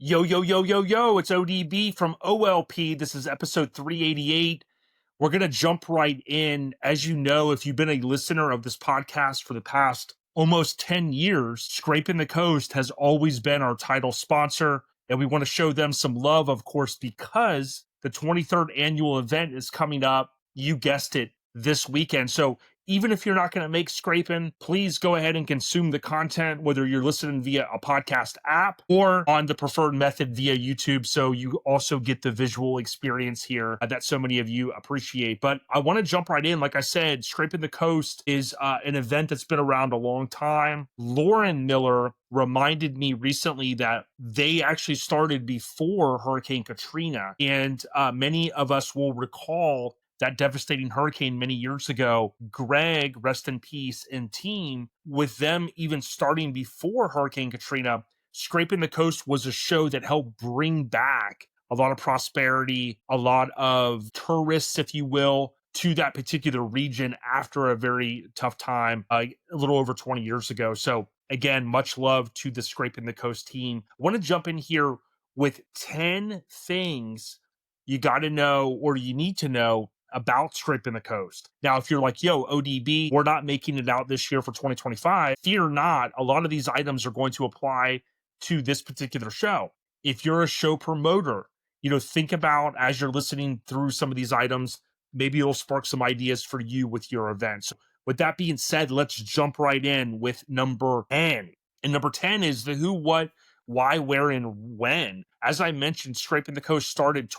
Yo, yo, yo, yo, yo, it's ODB from OLP. This is episode 388. We're going to jump right in. As you know, if you've been a listener of this podcast for the past almost 10 years, Scrapin the Coast has always been our title sponsor. And we want to show them some love, of course, because the 23rd annual event is coming up. You guessed it, this weekend. So even if you're not going to make Scrapin, please go ahead and consume the content, whether you're listening via a podcast app or on the preferred method via YouTube. So you also get the visual experience here that so many of you appreciate. But I want to jump right in. Like I said, Scrapin the Coast is an event that's been around a long time. Lauren Miller reminded me recently that they actually started before Hurricane Katrina. And many of us will recall that devastating hurricane many years ago. Greg, rest in peace, and team, with them even starting before Hurricane Katrina, Scrapin the Coast was a show that helped bring back a lot of prosperity, a lot of tourists, if you will, to that particular region after a very tough time a little over 20 years ago. So again, much love to the Scrapin the Coast team. I want to jump in here with 10 things you got to know or you need to know about Scrapin the Coast. Now, if you're like, yo, ODB, we're not making it out this year for 2025, fear not. A lot of these items are going to apply to this particular show. If you're a show promoter, think about as you're listening through some of these items, maybe it'll spark some ideas for you with your events. With that being said, let's jump right in with number 10. And number 10 is the who, what, why, where, and when. As I mentioned, Scrapin the Coast started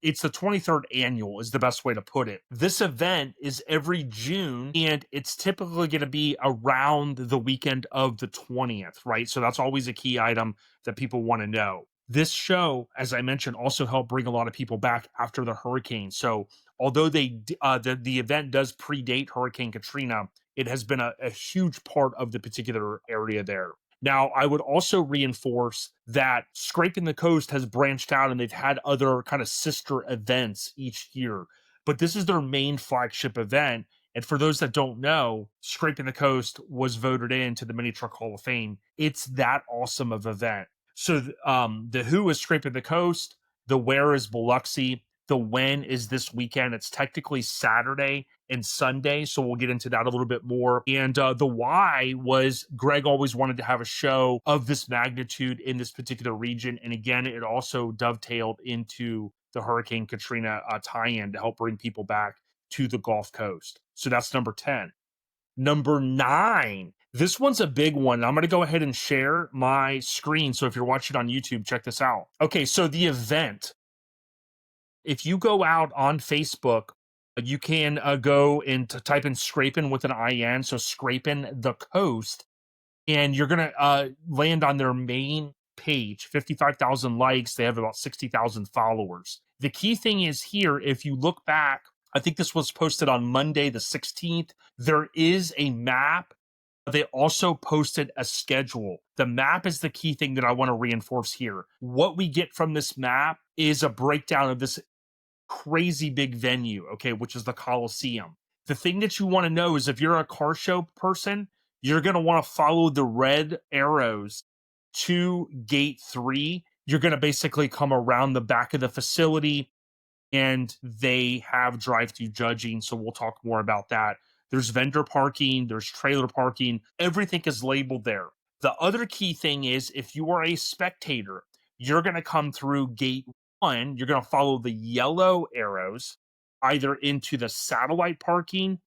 it's the 23rd annual is the best way to put it. This event is every June, and it's typically going to be around the weekend of the 20th, right? So that's always a key item that people want to know. This show, as I mentioned, also helped bring a lot of people back after the hurricane. So although the event does predate Hurricane Katrina, it has been a huge part of the particular area there. Now, I would also reinforce that Scrapin the Coast has branched out and they've had other kind of sister events each year, but this is their main flagship event. And for those that don't know, Scrapin the Coast was voted into the Mini Truck Hall of Fame. It's that awesome of an event. So the who is Scrapin the Coast, the where is Biloxi, the when is this weekend. It's technically Saturday and Sunday, so we'll get into that a little bit more. And the why was Greg always wanted to have a show of this magnitude in this particular region. And again, it also dovetailed into the Hurricane Katrina tie-in to help bring people back to the Gulf Coast. So that's number 10. Number 9. This one's a big one. I'm going to go ahead and share my screen. So if you're watching on YouTube, check this out. Okay, so the event. If you go out on Facebook, you can go and type in Scrapin with an IN, so Scrapin the Coast, and you're going to land on their main page, 55,000 likes. They have about 60,000 followers. The key thing is here, if you look back, I think this was posted on Monday the 16th, there is a map. They also posted a schedule. The map is the key thing that I want to reinforce here. What we get from this map is a breakdown of this crazy big venue, okay, which is the Coliseum. The thing that you want to know is if you're a car show person, you're going to want to follow the red arrows to gate 3. You're going to basically come around the back of the facility, and they have drive-through judging, so we'll talk more about that. There's vendor parking, there's trailer parking, everything is labeled there. The other key thing is if you are a spectator, you're going to come through gate 1, you're going to follow the yellow arrows either into the satellite parking,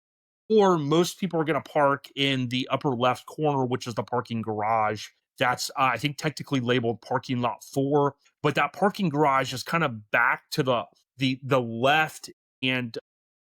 or most people are going to park in the upper left corner, which is the parking garage. That's, I think, technically labeled parking lot 4, but that parking garage is kind of back to the left and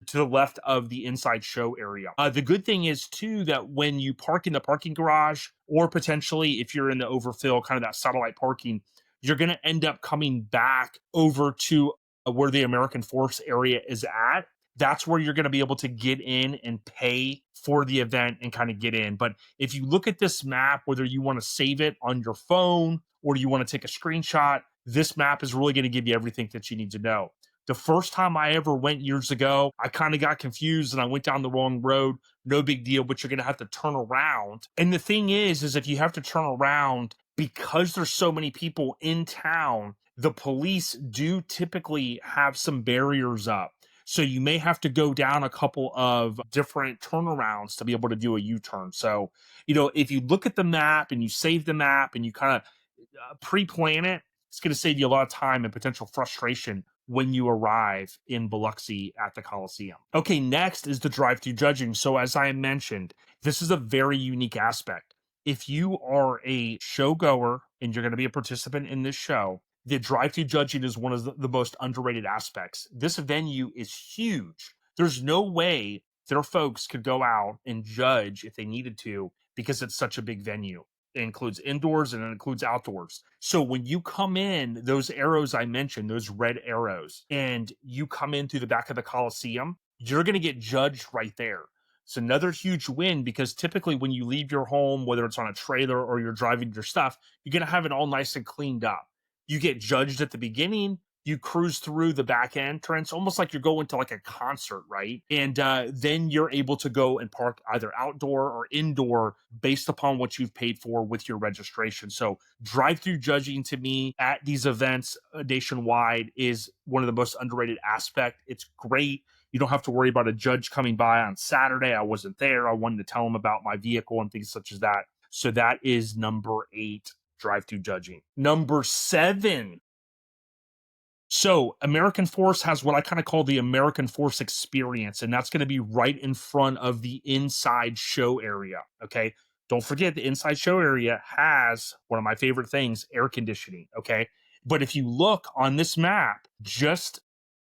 to the left of the inside show area. The good thing is, too, that when you park in the parking garage, or potentially if you're in the overfill, kind of that satellite parking, you're going to end up coming back over to where the American Force area is at. That's where you're going to be able to get in and pay for the event and kind of get in. But if you look at this map, whether you want to save it on your phone or you want to take a screenshot, this map is really going to give you everything that you need to know. The first time I ever went years ago, I kind of got confused and I went down the wrong road. No big deal, but you're going to have to turn around. And the thing is if you have to turn around, because there's so many people in town, the police do typically have some barriers up. So you may have to go down a couple of different turnarounds to be able to do a U-turn. So, if you look at the map and you save the map and you kind of pre-plan it, it's going to save you a lot of time and potential frustration when you arrive in Biloxi at the Coliseum. Okay, next is the drive-through judging. So as I mentioned, this is a very unique aspect. If you are a show goer and you're going to be a participant in this show, the drive-through judging is one of the most underrated aspects. This venue is huge. There's no way their folks could go out and judge if they needed to because it's such a big venue. It includes indoors and it includes outdoors. So when you come in, those arrows I mentioned, those red arrows, and you come in through the back of the Coliseum, you're going to get judged right there. It's another huge win because typically when you leave your home, whether it's on a trailer or you're driving your stuff, you're going to have it all nice and cleaned up. You get judged at the beginning, you cruise through the back entrance, almost like you're going to like a concert, right? And then you're able to go and park either outdoor or indoor based upon what you've paid for with your registration. So drive-through judging to me at these events nationwide is one of the most underrated aspect. It's great. You don't have to worry about a judge coming by on Saturday. I wasn't there. I wanted to tell them about my vehicle and things such as that. So that is number 8, drive-through judging. Number 7. So American Force has what I kind of call the American Force experience, and that's going to be right in front of the inside show area. Okay. Don't forget the inside show area has one of my favorite things, air conditioning. Okay. But if you look on this map, just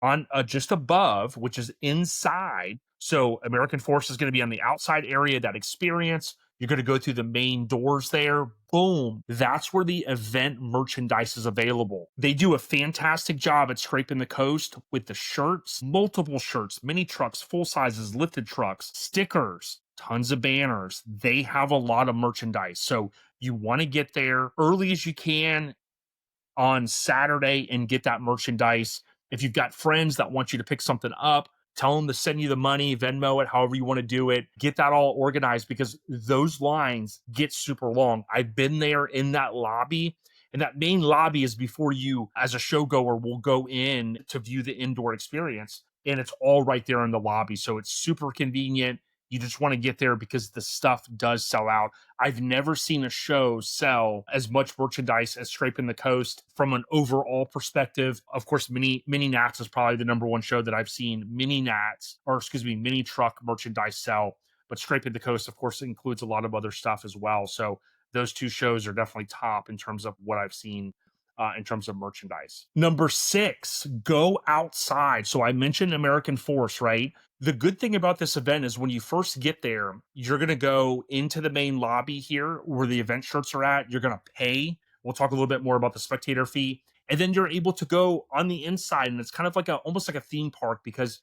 above, which is inside. So American Force is going to be on the outside area, that experience. You're going to go through the main doors there. Boom. That's where the event merchandise is available. They do a fantastic job at Scrapin the Coast with the shirts, multiple shirts, mini trucks, full sizes, lifted trucks, stickers, tons of banners. They have a lot of merchandise. So you want to get there early as you can on Saturday and get that merchandise. If you've got friends that want you to pick something up, tell them to send you the money, Venmo it, however you want to do it. Get that all organized because those lines get super long. I've been there in that lobby, and that main lobby is before you, as a showgoer, will go in to view the indoor experience. And it's all right there in the lobby. So it's super convenient. You just want to get there because the stuff does sell out. I've never seen a show sell as much merchandise as Scrapin the Coast from an overall perspective. Of course, Mini Nats is probably the number one show that I've seen mini truck merchandise sell. But Scrapin the Coast, of course, includes a lot of other stuff as well. So those two shows are definitely top in terms of what I've seen in terms of merchandise. Number 6, go outside. So I mentioned American Force, right? The good thing about this event is when you first get there, you're going to go into the main lobby here where the event shirts are at. You're going to pay. We'll talk a little bit more about the spectator fee. And then you're able to go on the inside, and it's kind of like almost like a theme park because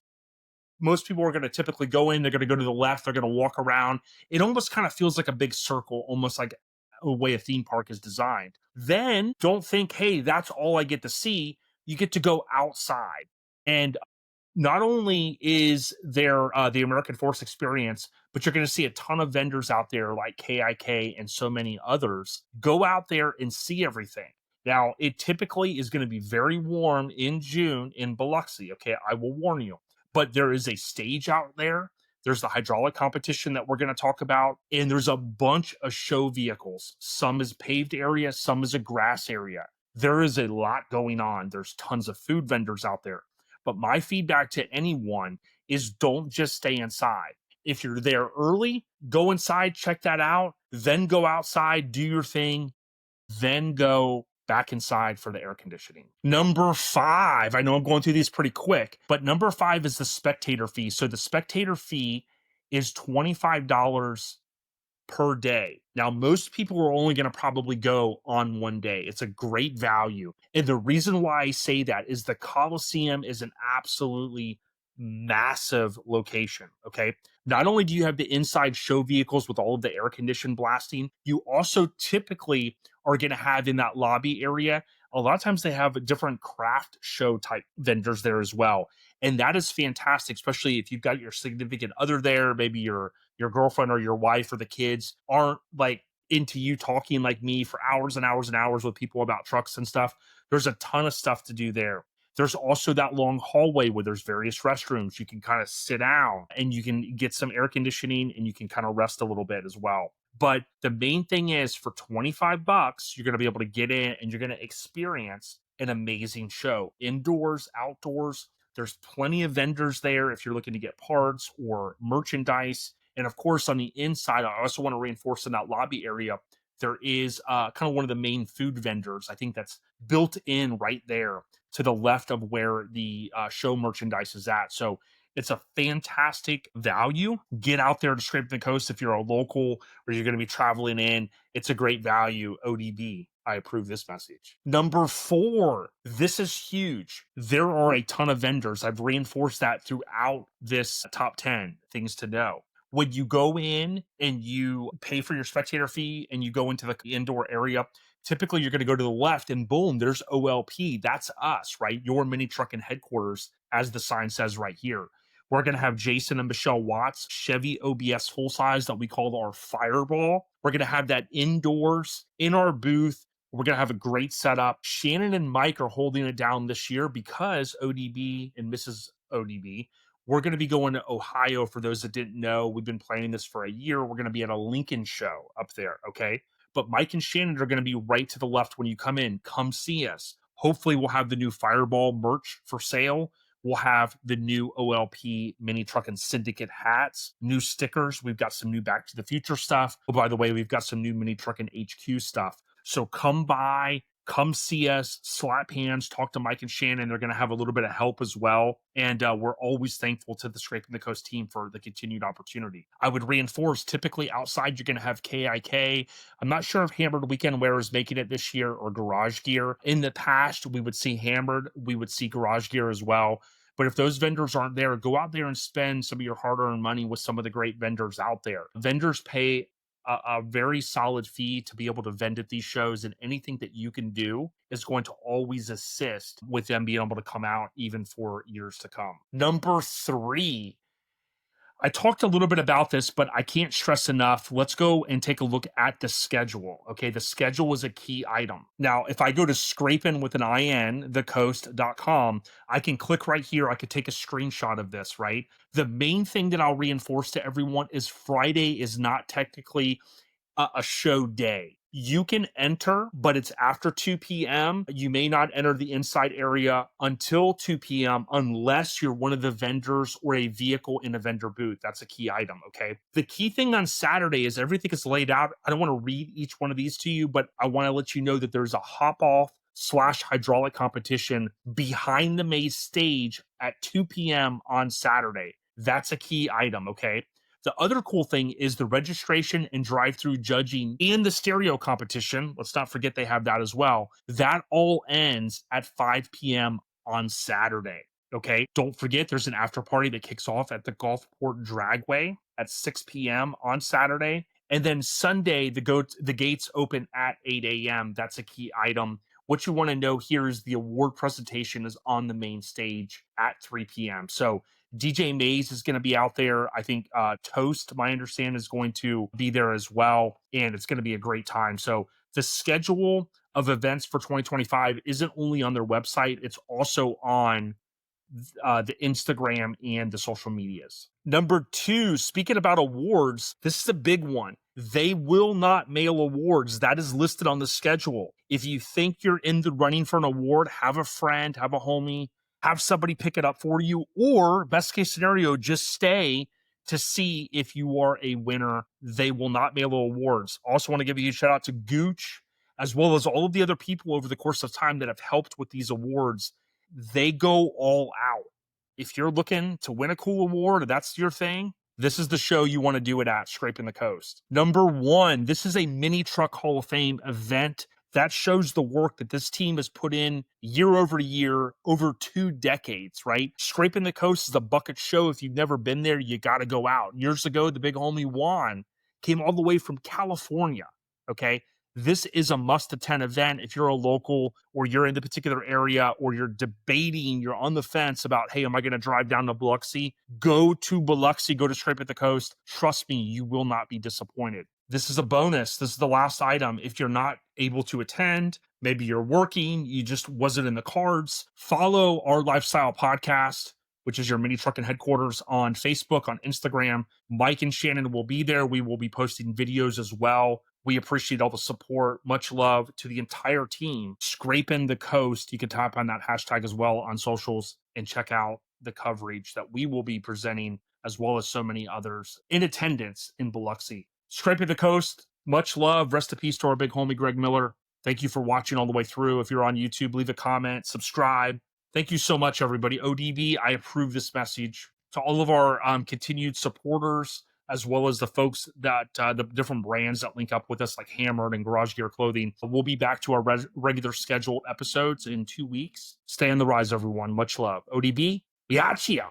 most people are going to typically go in, they're going to go to the left, they're going to walk around. It almost kind of feels like a big circle, almost like a way a theme park is designed. Then don't think, hey, that's all I get to see. You get to go outside. And not only is there the American Force experience, but you're going to see a ton of vendors out there like KIK and so many others. Go out there and see everything. Now, it typically is going to be very warm in June in Biloxi. Okay, I will warn you. But there is a stage out there. There's the hydraulic competition that we're going to talk about. And there's a bunch of show vehicles. Some is paved area, some is a grass area. There is a lot going on. There's tons of food vendors out there. But my feedback to anyone is don't just stay inside. If you're there early, go inside, check that out, then go outside, do your thing, then go back inside for the air conditioning. Number 5, I know I'm going through these pretty quick, but number 5 is the spectator fee. So the spectator fee is $25 per day. Now, most people are only going to probably go on one day. It's a great value. And the reason why I say that is the Coliseum is an absolutely massive location. Okay. Not only do you have the inside show vehicles with all of the air conditioned blasting, you also typically are going to have in that lobby area. A lot of times they have different craft show type vendors there as well. And that is fantastic, especially if you've got your significant other there, maybe your girlfriend or your wife or the kids aren't like into you talking like me for hours and hours and hours with people about trucks and stuff, there's a ton of stuff to do there. There's also that long hallway where there's various restrooms. You can kind of sit down and you can get some air conditioning and you can kind of rest a little bit as well. But the main thing is for 25 bucks, you're going to be able to get in and you're going to experience an amazing show, indoors, outdoors. There's plenty of vendors there if you're looking to get parts or merchandise. And of course, on the inside, I also want to reinforce in that lobby area, there is kind of one of the main food vendors. I think that's built in right there to the left of where the show merchandise is at. So it's a fantastic value. Get out there to Scrapin the Coast if you're a local or you're going to be traveling in. It's a great value. ODB. I approve this message. Number 4, this is huge. There are a ton of vendors. I've reinforced that throughout this top 10 things to know. When you go in and you pay for your spectator fee and you go into the indoor area, typically you're going to go to the left and boom, there's OLP. That's us, right? Your mini trucking headquarters, as the sign says right here. We're going to have Jason and Michelle Watts, Chevy OBS full size that we call our Fireball. We're going to have that indoors in our booth. We're going to have a great setup. Shannon and Mike are holding it down this year because ODB and Mrs. ODB, we're going to be going to Ohio. For those that didn't know, we've been planning this for a year. We're going to be at a Lincoln show up there, okay? But Mike and Shannon are going to be right to the left when you come in. Come see us. Hopefully, we'll have the new Fireball merch for sale. We'll have the new OLP Mini Truck and Syndicate hats, new stickers. We've got some new Back to the Future stuff. Oh, by the way, we've got some new Mini Truck and HQ stuff. So come by, come see us, slap hands, talk to Mike and Shannon. They're going to have a little bit of help as well. And we're always thankful to the Scrapin the Coast team for the continued opportunity. I would reinforce, typically outside, you're going to have KIK. I'm not sure if Hammered Weekend Wear is making it this year or Garage Gear. In the past, we would see Hammered. We would see Garage Gear as well. But if those vendors aren't there, go out there and spend some of your hard-earned money with some of the great vendors out there. Vendors pay a very solid fee to be able to vend at these shows, and anything that you can do is going to always assist with them being able to come out even for years to come. Number 3, I talked a little bit about this, but I can't stress enough. Let's go and take a look at the schedule. Okay, the schedule is a key item. Now, if I go to Scrapin with an IN, thecoast.com, I can click right here. I could take a screenshot of this, right? The main thing that I'll reinforce to everyone is Friday is not technically a show day. You can enter, but it's after 2 p.m. You may not enter the inside area until 2 p.m. unless you're one of the vendors or a vehicle in a vendor booth. That's a key item, okay? The key thing on Saturday is everything is laid out. I don't want to read each one of these to you, but I want to let you know that there's a hop-off / hydraulic competition behind the maze stage at 2 p.m. on Saturday. That's a key item, okay? The other cool thing is the registration and drive-through judging and the stereo competition. Let's not forget they have that as well. That all ends at 5 p.m. on Saturday. Okay. Don't forget there's an after party that kicks off at the Gulfport Dragway at 6 p.m. on Saturday. And then Sunday, the gates open at 8 a.m. That's a key item. What you want to know here is the award presentation is on the main stage at 3 p.m. So DJ Mays is going to be out there. I think Toast, my understanding, is going to be there as well. And it's going to be a great time. So the schedule of events for 2025 isn't only on their website, it's also on the Instagram and the social medias. Number 2, speaking about awards, this is a big one. They will not mail awards. That is listed on the schedule. If you think you're in the running for an award, have a friend, have a homie, have somebody pick it up for you, or best case scenario, just stay to see if you are a winner. They will not mail awards. Also want to give you a shout out to Gooch, as well as all of the other people over the course of time that have helped with these awards. They go all out. If you're looking to win a cool award, or that's your thing, this is the show you want to do it at, Scrapin the Coast. Number 1, this is a Mini Truck Hall of Fame event that shows the work that this team has put in year over year, over 2 decades, right? Scrapin the Coast is a bucket show. If you've never been there, you got to go out. Years ago, the big homie Juan came all the way from California, okay? This is a must-attend event if you're a local or you're in the particular area or you're debating, you're on the fence about, hey, am I going to drive down to Biloxi? Go to Biloxi, go to Scrapin the Coast. Trust me, you will not be disappointed. this is a bonus. This is the last item. If you're not able to attend, maybe you're working, you just wasn't in the cards, follow our lifestyle podcast, which is your mini trucking headquarters, on Facebook, on Instagram. Mike and Shannon will be there. We will be posting videos as well. We appreciate all the support. Much love to the entire team. Scrapin the Coast. You can type on that hashtag as well on socials and check out the coverage that we will be presenting, as well as so many others in attendance in Biloxi. Scraping the Coast, much love. Rest in peace to our big homie, Greg Miller. Thank you for watching all the way through. If you're on YouTube, leave a comment, subscribe. Thank you so much, everybody. ODB, I approve this message. To all of our continued supporters, as well as the folks that the different brands that link up with us, like Hammered and Garage Gear Clothing. We'll be back to our regular scheduled episodes in 2 weeks. Stay on the rise, everyone. Much love. ODB, Biachia.